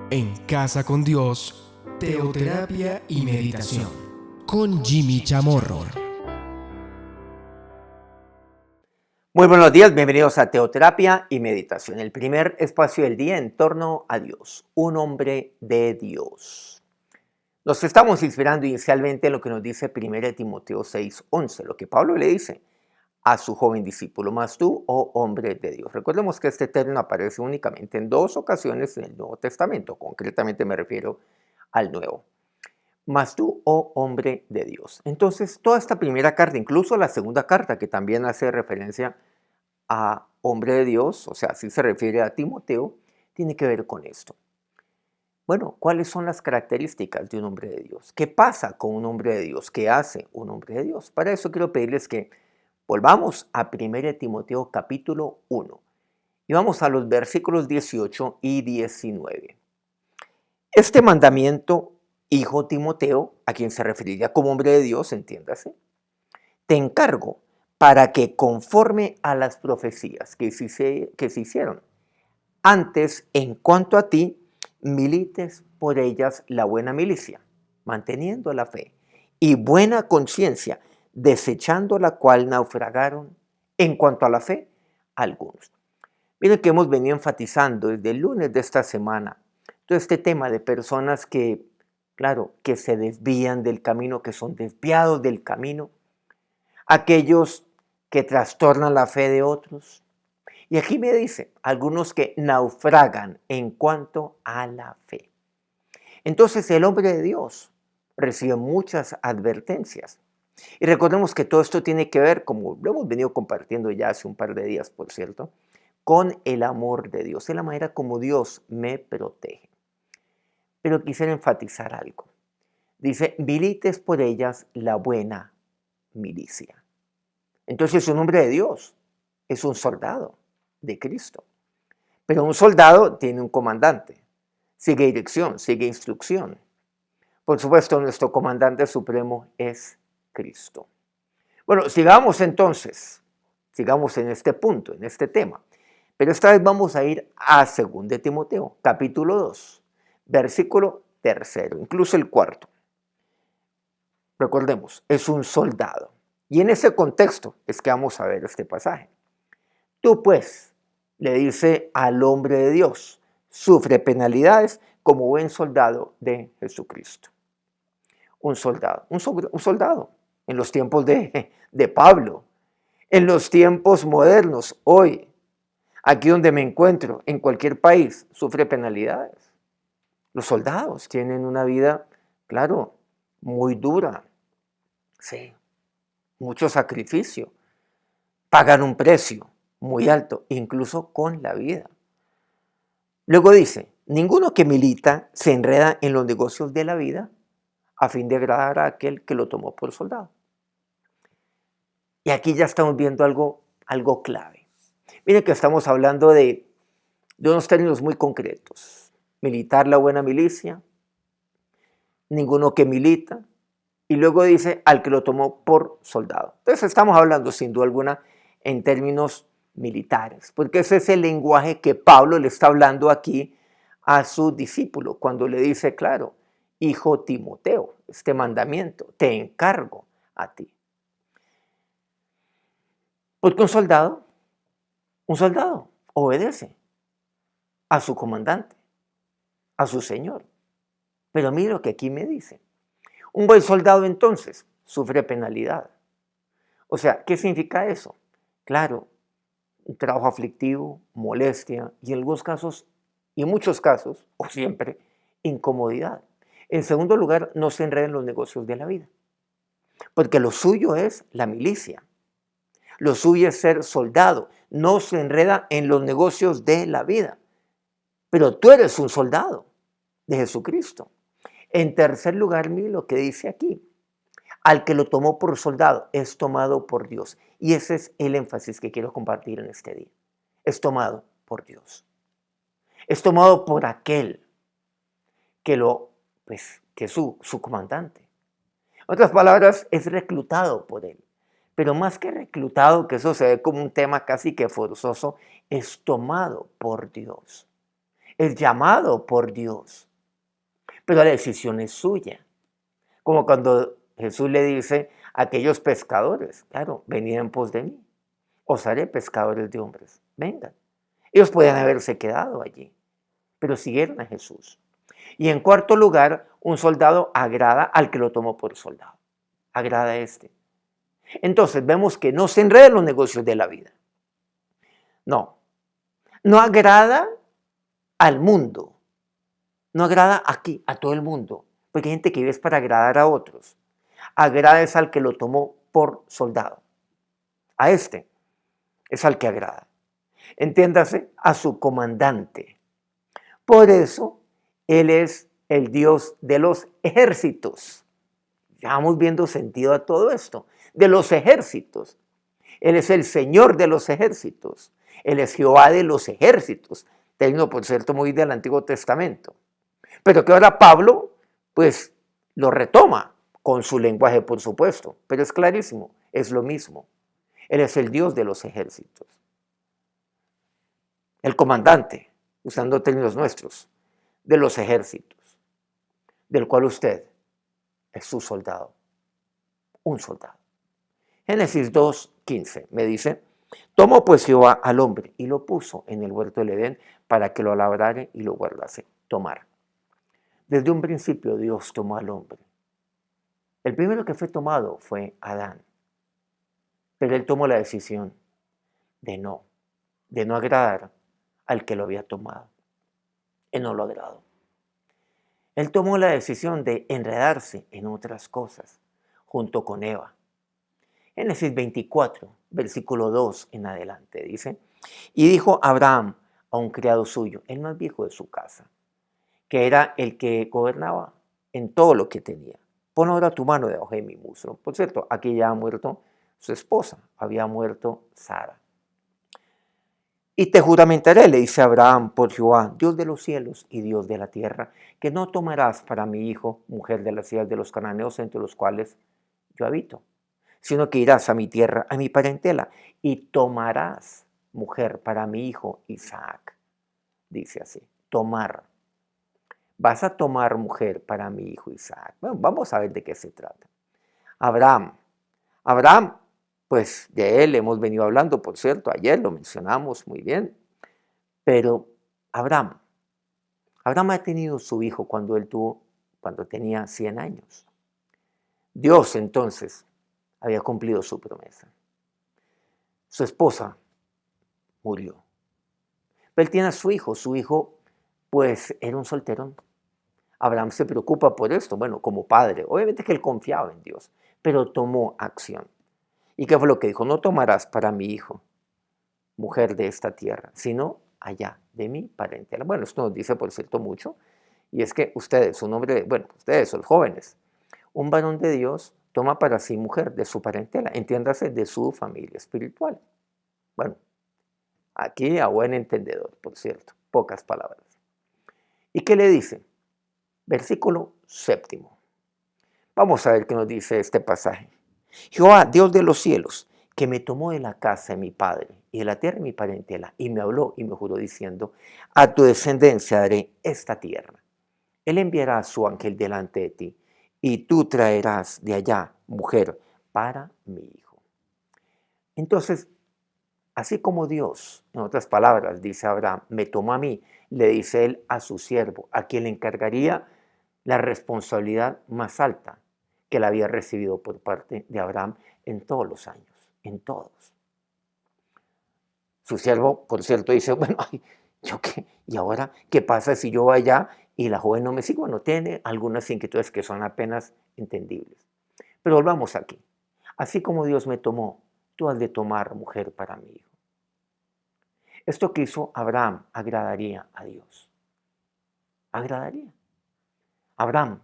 En Casa con Dios, teoterapia y meditación con Jimmy Chamorro. Muy buenos días, bienvenidos a Teoterapia y Meditación, el primer espacio del día en torno a Dios, un hombre de Dios. Nos estamos inspirando inicialmente en lo que nos dice 1 Timoteo 6:11, lo que Pablo le dice a su joven discípulo: mas tú, oh hombre de Dios. Recordemos que este término aparece únicamente en dos ocasiones en el Nuevo Testamento, concretamente me refiero al Nuevo. Mas tú, oh hombre de Dios. Entonces, toda esta primera carta, incluso la segunda carta, que también hace referencia a hombre de Dios, o sea, si se refiere a Timoteo, tiene que ver con esto. Bueno, ¿cuáles son las características de un hombre de Dios? ¿Qué pasa con un hombre de Dios? ¿Qué hace un hombre de Dios? Para eso quiero pedirles que volvamos a 1 Timoteo capítulo 1 y vamos a los versículos 18 y 19. Este mandamiento, hijo Timoteo, a quien se referiría como hombre de Dios, entiéndase, te encargo para que conforme a las profecías que se hicieron antes en cuanto a ti, milites por ellas la buena milicia, manteniendo la fe y buena conciencia, desechando la cual naufragaron en cuanto a la fe algunos. Miren que hemos venido enfatizando desde el lunes de esta semana todo este tema de personas que, claro, que se desvían del camino, que son desviados del camino, aquellos que trastornan la fe de otros. Y aquí me dice, algunos que naufragan en cuanto a la fe. Entonces el hombre de Dios recibe muchas advertencias. Y recordemos que todo esto tiene que ver, como lo hemos venido compartiendo ya hace un par de días, por cierto, con el amor de Dios, es la manera como Dios me protege. Pero quisiera enfatizar algo. Dice, milites por ellas la buena milicia. Entonces un hombre de Dios es un soldado de Cristo. Pero un soldado tiene un comandante, sigue dirección, sigue instrucción. Por supuesto, nuestro comandante supremo es Cristo. Bueno, sigamos entonces, sigamos en este punto, en este tema. Pero esta vez vamos a ir a 2 de Timoteo, capítulo 2, versículo 3, incluso el 4. Recordemos, es un soldado. Y en ese contexto es que vamos a ver este pasaje. Tú pues, le dice al hombre de Dios, sufre penalidades como buen soldado de Jesucristo. Un soldado en los tiempos de Pablo, en los tiempos modernos, hoy, aquí donde me encuentro, en cualquier país, sufre penalidades. Los soldados tienen una vida, claro, muy dura, sí, mucho sacrificio, pagan un precio muy alto, incluso con la vida. Luego dice, ninguno que milita se enreda en los negocios de la vida a fin de agradar a aquel que lo tomó por soldado. Y aquí ya estamos viendo algo clave. Miren que estamos hablando de unos términos muy concretos. Militar la buena milicia, ninguno que milita, y luego dice al que lo tomó por soldado. Entonces estamos hablando sin duda alguna en términos militares, porque ese es el lenguaje que Pablo le está hablando aquí a su discípulo cuando le dice, claro, hijo Timoteo, este mandamiento te encargo a ti. Porque un soldado obedece a su comandante, a su señor. Pero mira lo que aquí me dice. Un buen soldado entonces sufre penalidad. O sea, ¿qué significa eso? Claro, un trabajo aflictivo, molestia y en algunos casos, y en muchos casos, o siempre, incomodidad. En segundo lugar, no se enreda en los negocios de la vida, porque lo suyo es la milicia, lo suyo es ser soldado, no se enreda en los negocios de la vida, pero tú eres un soldado de Jesucristo. En tercer lugar, mire lo que dice aquí. Al que lo tomó por soldado, es tomado por Dios. Y ese es el énfasis que quiero compartir en este día. Es tomado por Dios. Es tomado por aquel que es su comandante. En otras palabras, es reclutado por él. Pero más que reclutado, que eso se ve como un tema casi que forzoso, es tomado por Dios. es llamado por Dios, pero la decisión es suya. Como cuando Jesús le dice a aquellos pescadores, claro, venid en pos de mí, os haré pescadores de hombres, vengan. Ellos podían haberse quedado allí, pero siguieron a Jesús. Y en cuarto lugar, un soldado agrada al que lo tomó por soldado. Agrada a este. Entonces vemos que no se enreda en los negocios de la vida. No, no agrada al mundo. No agrada aquí, a todo el mundo. Porque hay gente que vive es para agradar a otros. Agrada es al que lo tomó por soldado. A este es al que agrada. Entiéndase, a su comandante. Por eso, él es el Dios de los ejércitos. Ya vamos viendo sentido a todo esto. De los ejércitos. Él es el Señor de los ejércitos. Él es Jehová de los ejércitos. Término, por cierto, muy del Antiguo Testamento. Pero que ahora Pablo, pues, lo retoma con su lenguaje, por supuesto. Pero es clarísimo, es lo mismo. Él es el Dios de los ejércitos. El comandante, usando términos nuestros, de los ejércitos, del cual usted es su soldado, un soldado. Génesis 2:15 me dice, tomó pues Jehová al hombre y lo puso en el huerto del Edén para que lo labrare y lo guardase. Tomar. Desde un principio Dios tomó al hombre. El primero que fue tomado fue Adán, pero él tomó la decisión de no agradar al que lo había tomado. Él no lo agradó. Él tomó la decisión de enredarse en otras cosas, junto con Eva. Génesis 24, versículo 2 en adelante, dice, y dijo Abraham a un criado suyo, el más viejo de su casa, que era el que gobernaba en todo lo que tenía. Pon ahora tu mano debajo de mi muslo. Por cierto, aquí ya ha muerto su esposa, había muerto Sara. Y te juramentaré, le dice Abraham, por Jehová, Dios de los cielos y Dios de la tierra, que no tomarás para mi hijo mujer de las ciudades de los cananeos entre los cuales yo habito, sino que irás a mi tierra, a mi parentela, y tomarás mujer para mi hijo Isaac. Dice así, tomar. Vas a tomar mujer para mi hijo Isaac. Bueno, vamos a ver de qué se trata. Abraham, pues de él hemos venido hablando, por cierto, ayer lo mencionamos muy bien, pero Abraham ha tenido su hijo cuando tenía 100 años. Dios entonces había cumplido su promesa. Su esposa murió, pero él tiene a su hijo pues era un solterón. Abraham se preocupa por esto, bueno, como padre, obviamente que él confiaba en Dios, pero tomó acción. ¿Y qué fue lo que dijo? No tomarás para mi hijo mujer de esta tierra, sino allá, de mi parentela. Bueno, esto nos dice, por cierto, mucho, y es que ustedes, ustedes son jóvenes, un varón de Dios toma para sí mujer de su parentela, entiéndase, de su familia espiritual. Bueno, aquí a buen entendedor, por cierto, pocas palabras. ¿Y qué le dice? Versículo 7. Vamos a ver qué nos dice este pasaje. Jehová, Dios de los cielos, que me tomó de la casa de mi padre y de la tierra de mi parentela, y me habló y me juró diciendo, a tu descendencia daré esta tierra. Él enviará a su ángel delante de ti, y tú traerás de allá mujer para mi hijo. Entonces, así como Dios, en otras palabras, dice Abraham, me tomó a mí, le dice él a su siervo, a quien le encargaría la responsabilidad más alta que la había recibido por parte de Abraham en todos los años, en todos. Su siervo, por cierto, dice, bueno, ¿yo qué? ¿Y ahora qué pasa si yo voy allá y la joven no me sigue? Bueno, tiene algunas inquietudes que son apenas entendibles. Pero volvamos aquí. Así como Dios me tomó, tú has de tomar mujer para mi hijo. Esto que hizo Abraham agradaría a Dios. Agradaría. Abraham,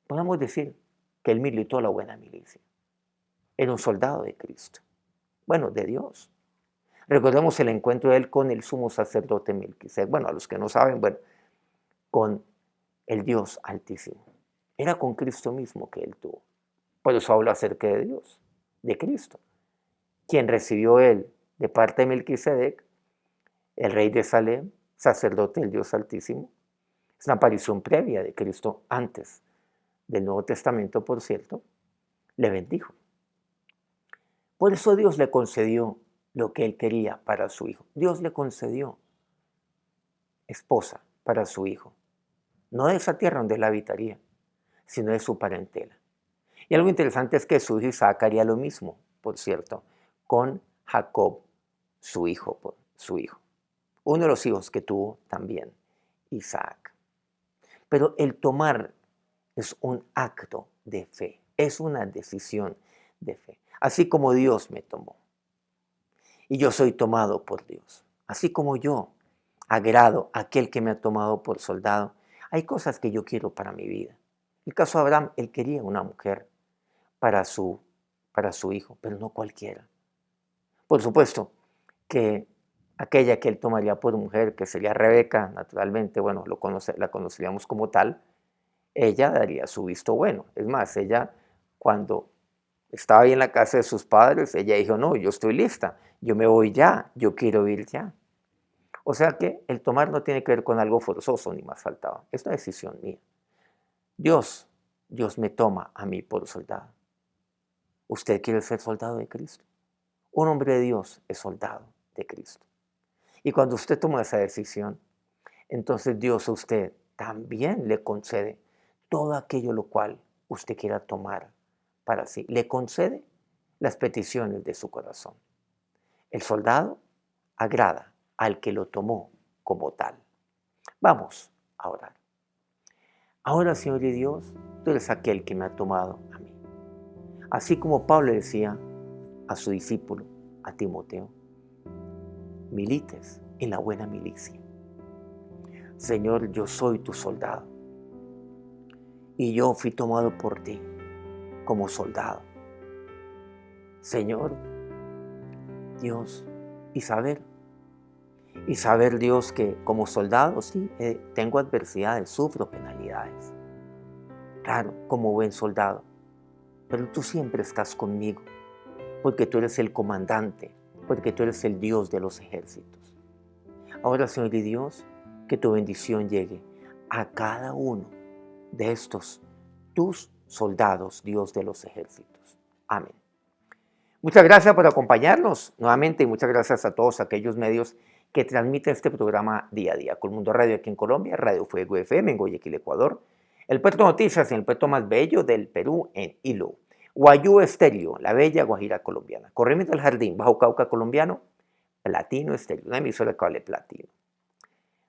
podemos decir que él militó la buena milicia. Era un soldado de Cristo. Bueno, de Dios. Recordemos el encuentro de él con el sumo sacerdote Melquisedec. Bueno, a los que no saben, con el Dios Altísimo. Era con Cristo mismo que él tuvo. Por eso habla acerca de Dios, de Cristo, quien recibió él de parte de Melquisedec, el rey de Salem, sacerdote del Dios Altísimo. Es una aparición previa de Cristo antes del Nuevo Testamento, por cierto, le bendijo. Por eso Dios le concedió lo que él quería para su hijo. Dios le concedió esposa para su hijo, no de esa tierra donde él habitaría, sino de su parentela. Y algo interesante es que su hijo Isaac haría lo mismo, por cierto, con Jacob, su hijo. Uno de los hijos que tuvo también, Isaac. Pero el tomar es un acto de fe, es una decisión de fe. Así como Dios me tomó y yo soy tomado por Dios, así como yo agrado a aquel que me ha tomado por soldado, hay cosas que yo quiero para mi vida. El caso de Abraham, él quería una mujer para su hijo, pero no cualquiera. Por supuesto que aquella que él tomaría por mujer, que sería Rebeca, naturalmente, bueno, la conoceríamos como tal, ella daría su visto bueno. Es más, ella cuando estaba ahí en la casa de sus padres, ella dijo, no, yo estoy lista, yo me voy ya, yo quiero ir ya. O sea que el tomar no tiene que ver con algo forzoso, ni más faltaba. Es una decisión mía. Dios me toma a mí por soldado. ¿Usted quiere ser soldado de Cristo? Un hombre de Dios es soldado de Cristo. Y cuando usted toma esa decisión, entonces Dios a usted también le concede todo aquello lo cual usted quiera tomar para sí. Le concede las peticiones de su corazón. El soldado agrada al que lo tomó como tal. Vamos a orar. Ahora, Señor y Dios, tú eres aquel que me ha tomado a mí. Así como Pablo le decía a su discípulo, a Timoteo, milites en la buena milicia. Señor, yo soy tu soldado y yo fui tomado por ti como soldado. Señor, Dios, y saber, Dios, que como soldado sí, tengo adversidades, sufro penalidades. Claro, como buen soldado, pero tú siempre estás conmigo, porque tú eres el comandante, porque tú eres el Dios de los ejércitos. Ahora, Señor y Dios, que tu bendición llegue a cada uno de estos, tus soldados, Dios de los ejércitos. Amén. Muchas gracias por acompañarnos nuevamente y muchas gracias a todos aquellos medios que transmiten este programa día a día. Colmundo Radio aquí en Colombia, Radio Fuego FM en Guayaquil, Ecuador, El Puerto Noticias en el puerto más bello del Perú, en Hilo, Guayú Estéreo, la bella Guajira colombiana, Corrientes del Jardín, Bajo Cauca colombiano, Platino Estéreo, una emisora de cable platino.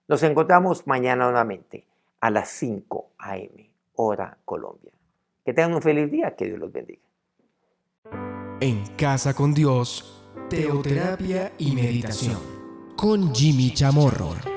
Nos encontramos mañana nuevamente a las 5 a.m., hora Colombia. Que tengan un feliz día, que Dios los bendiga. En Casa con Dios, teoterapia y meditación con Jimmy Chamorro.